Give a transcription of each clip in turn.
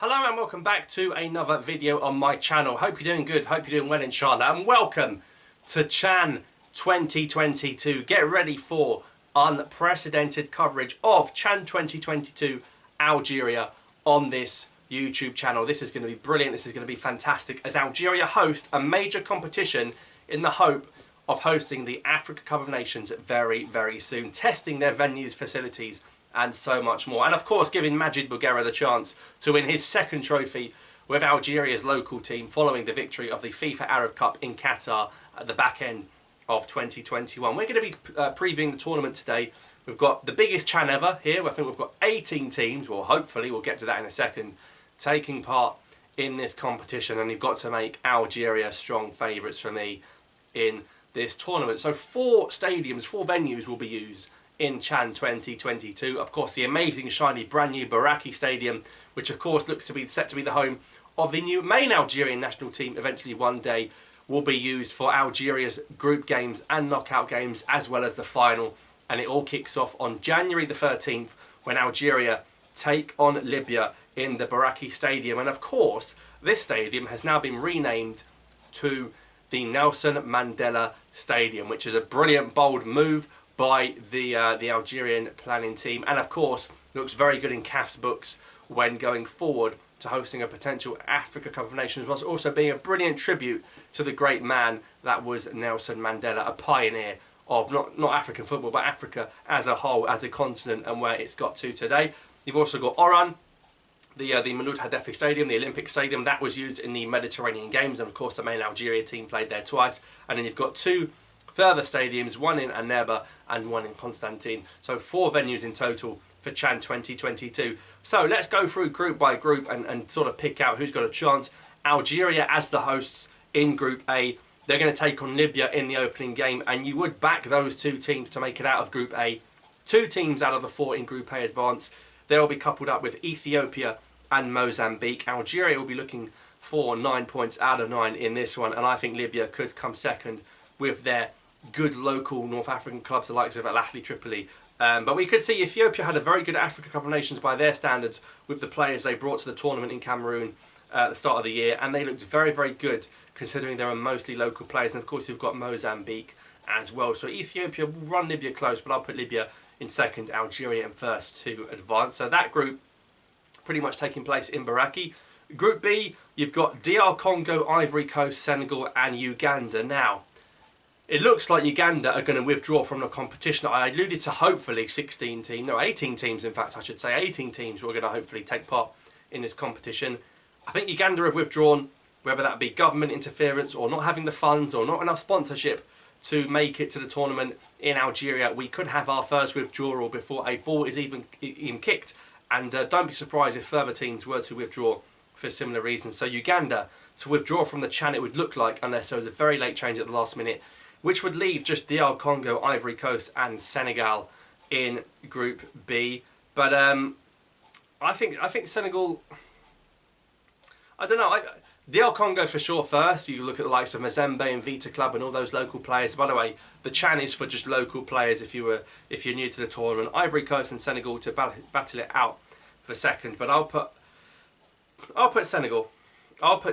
Hello and welcome back to another video on my channel. Hope you're doing good, hope you're doing well inshallah, and welcome to Chan 2022. Get ready for unprecedented coverage of Chan 2022 Algeria on this YouTube channel. This is going to be brilliant, this is going to be fantastic as Algeria host a major competition in the hope of hosting the Africa Cup of Nations very, very soon, testing their venues, facilities and so much more. And of course giving Majid Bouguerra the chance to win his second trophy with Algeria's local team following the victory of the FIFA Arab Cup in Qatar at the back end of 2021. We're going to be previewing the tournament today. We've got the biggest Chan ever here. I think we've got 18 teams, well hopefully, we'll get to that in a second, taking part in this competition, and you've got to make Algeria strong favourites for me in this tournament. So 4 stadiums, 4 venues will be used in Chan 2022. Of course, the amazing, shiny, brand new Baraki Stadium, which of course looks to be set to be the home of the new main Algerian national team eventually one day, will be used for Algeria's group games and knockout games, as well as the final. And it all kicks off on January the 13th when Algeria take on Libya in the Baraki Stadium. And of course, this stadium has now been renamed to the Nelson Mandela Stadium, which is a brilliant, bold move by the Algerian planning team, and of course looks very good in CAF's books when going forward to hosting a potential Africa Cup of Nations, whilst also being a brilliant tribute to the great man that was Nelson Mandela, a pioneer of not African football but Africa as a whole, as a continent, and where it's got to today. You've also got Oran, the Mouloud Haddafi Stadium, the Olympic Stadium, that was used in the Mediterranean Games, and of course the main Algeria team played there twice. And then you've got 2 further stadiums, one in Annaba and one in Constantine. So 4 venues in total for Chan 2022. So let's go through group by group and sort of pick out who's got a chance. Algeria as the hosts in Group A. They're going to take on Libya in the opening game, and you would back those 2 teams to make it out of Group A. 2 teams out of the 4 in Group A advance. They'll be coupled up with Ethiopia and Mozambique. Algeria will be looking for 9 points out of 9 in this one, and I think Libya could come second with their good local North African clubs, the likes of Al Ahly Tripoli. But we could see Ethiopia had a very good Africa Cup of Nations by their standards with the players they brought to the tournament in Cameroon at the start of the year, and they looked very, very good considering they were mostly local players. And of course you've got Mozambique as well. So Ethiopia will run Libya close, but I'll put Libya in second, Algeria in first to advance. So that group pretty much taking place in Baraki. Group B, you've got DR Congo, Ivory Coast, Senegal and Uganda. Now, it looks like Uganda are going to withdraw from the competition. I alluded to hopefully 18 teams in fact I should say, 18 teams who are going to hopefully take part in this competition. I think Uganda have withdrawn, whether that be government interference or not having the funds or not enough sponsorship to make it to the tournament in Algeria. We could have our first withdrawal before a ball is even kicked, and don't be surprised if further teams were to withdraw for similar reasons. So Uganda to withdraw from the Chan, it would look like, unless there was a very late change at the last minute, which would leave just DR Congo, Ivory Coast and Senegal in Group B. But I think Senegal, I don't know, DR Congo for sure first. You look at the likes of Mazembe and Vita Club and all those local players. By the way, the Chan is for just local players if you're new to the tournament. Ivory Coast and Senegal to battle it out for second. But I'll put Senegal.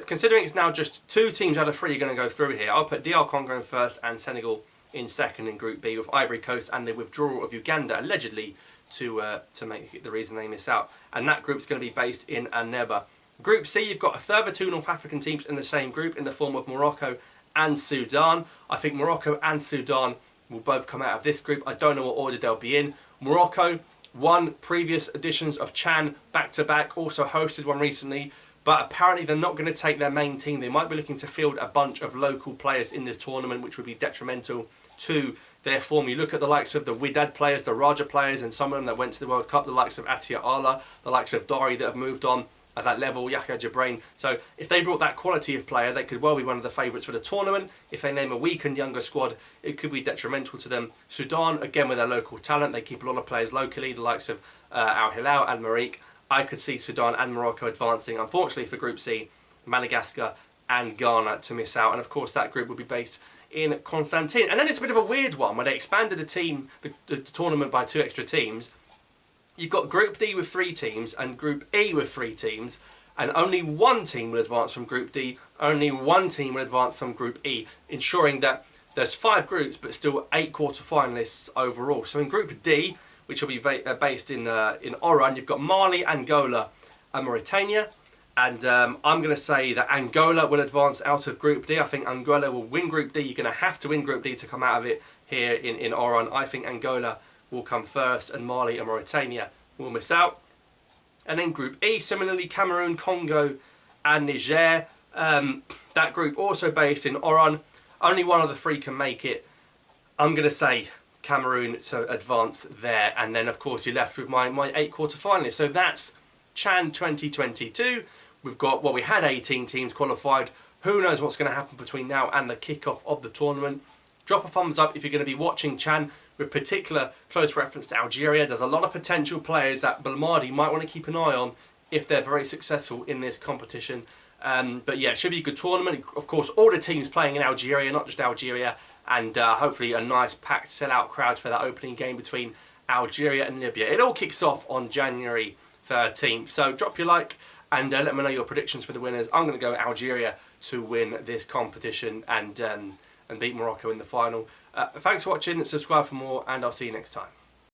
Considering it's now just 2 teams out of 3 are going to go through here, I'll put DR Congo in first and Senegal in second in Group B, with Ivory Coast and the withdrawal of Uganda allegedly to make it the reason they miss out. And that group's going to be based in Annaba. Group C, you've got a further 2 North African teams in the same group in the form of Morocco and Sudan. I think Morocco and Sudan will both come out of this group. I don't know what order they'll be in. Morocco won previous editions of Chan back-to-back, also hosted one recently. But apparently they're not going to take their main team. They might be looking to field a bunch of local players in this tournament, which would be detrimental to their form. You look at the likes of the Wydad players, the Raja players, and some of them that went to the World Cup, the likes of Atia Allah, the likes of Dari that have moved on at that level, Yahya Jabrain. So if they brought that quality of player, they could well be one of the favourites for the tournament. If they name a weakened younger squad, it could be detrimental to them. Sudan, again with their local talent, they keep a lot of players locally, the likes of Al Hilal and Mariq. I could see Sudan and Morocco advancing. Unfortunately for Group C, Madagascar and Ghana to miss out. And of course that group will be based in Constantine. And then it's a bit of a weird one where they expanded the tournament by 2 extra teams. You've got Group D with 3 teams and Group E with 3 teams. and only one team will advance from Group D, only one team will advance from Group E, ensuring that there's 5 groups but still 8 quarter-finalists overall. So in Group D, which will be based in Oran, you've got Mali, Angola and Mauritania. And I'm going to say that Angola will advance out of Group D. I think Angola will win Group D. You're going to have to win Group D to come out of it here in Oran. I think Angola will come first and Mali and Mauritania will miss out. And then Group E, similarly, Cameroon, Congo and Niger. That group also based in Oran. Only one of the 3 can make it. I'm going to say Cameroon to advance there. And then, of course, you're left with my 8 quarter-finalists. So that's Chan 2022. We've got, well, we had 18 teams qualified. Who knows what's going to happen between now and the kickoff of the tournament. Drop a thumbs up if you're going to be watching Chan, with particular close reference to Algeria. There's a lot of potential players that Belmadi might want to keep an eye on if they're very successful in this competition. But yeah, it should be a good tournament. Of course, all the teams playing in Algeria, not just Algeria, and hopefully a nice packed sellout crowd for that opening game between Algeria and Libya. It all kicks off on January 13th. So drop your like and let me know your predictions for the winners. I'm going to go Algeria to win this competition and beat Morocco in the final. Thanks for watching, subscribe for more, and I'll see you next time.